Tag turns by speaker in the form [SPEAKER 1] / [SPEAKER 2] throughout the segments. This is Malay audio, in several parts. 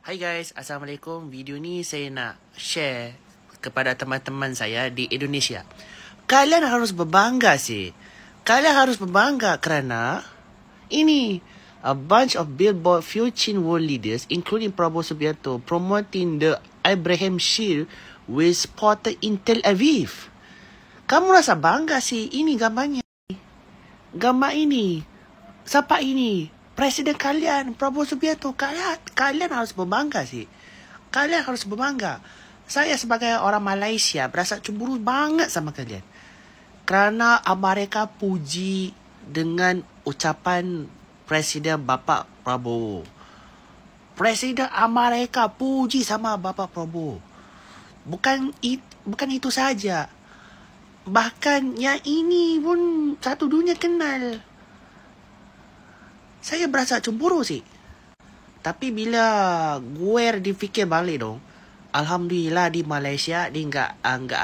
[SPEAKER 1] Hai guys, Assalamualaikum. Video ni saya nak share kepada teman-teman saya di Indonesia. Kalian harus berbangga sih. Kalian harus berbangga kerana ini a bunch of billboard future world leaders including Prabowo Subianto promoting the Abraham Shield with spotted in Tel Aviv. Kamu rasa bangga sih? Ini gambarnya. Gambar ini. Siapa ini? Presiden kalian, Prabowo Subianto. Kalian harus berbangga sih. Kalian harus berbangga. Saya sebagai orang Malaysia berasa cemburu banget sama kalian. Kerana mereka puji dengan ucapan Presiden Bapak Prabowo. Presiden Amerika puji sama Bapak Prabowo. Bukan itu saja. Bahkan yang ini pun satu dunia kenal. Saya berasa cemburu sih. Tapi bila gue difikir balik dong, alhamdulillah di Malaysia dia enggak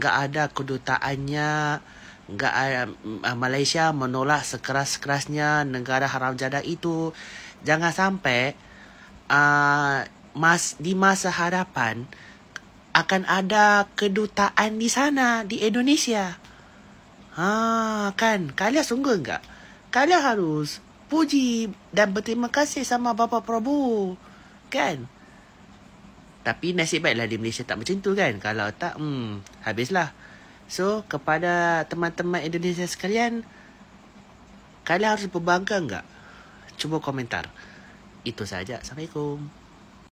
[SPEAKER 1] ada kedutaannya, enggak ada, Malaysia menolak sekeras-kerasnya negara haram jadah itu. Jangan sampai di masa hadapan akan ada kedutaan di sana di Indonesia. Kan kalian sungguh enggak? Kalian harus puji dan berterima kasih sama Bapak Prabowo. Kan? Tapi nasib baiklah di Malaysia tak macam tu kan. Kalau tak, habislah. So, kepada teman-teman Indonesia sekalian, kalian harus berbangga enggak? Cuba komentar. Itu saja. Assalamualaikum.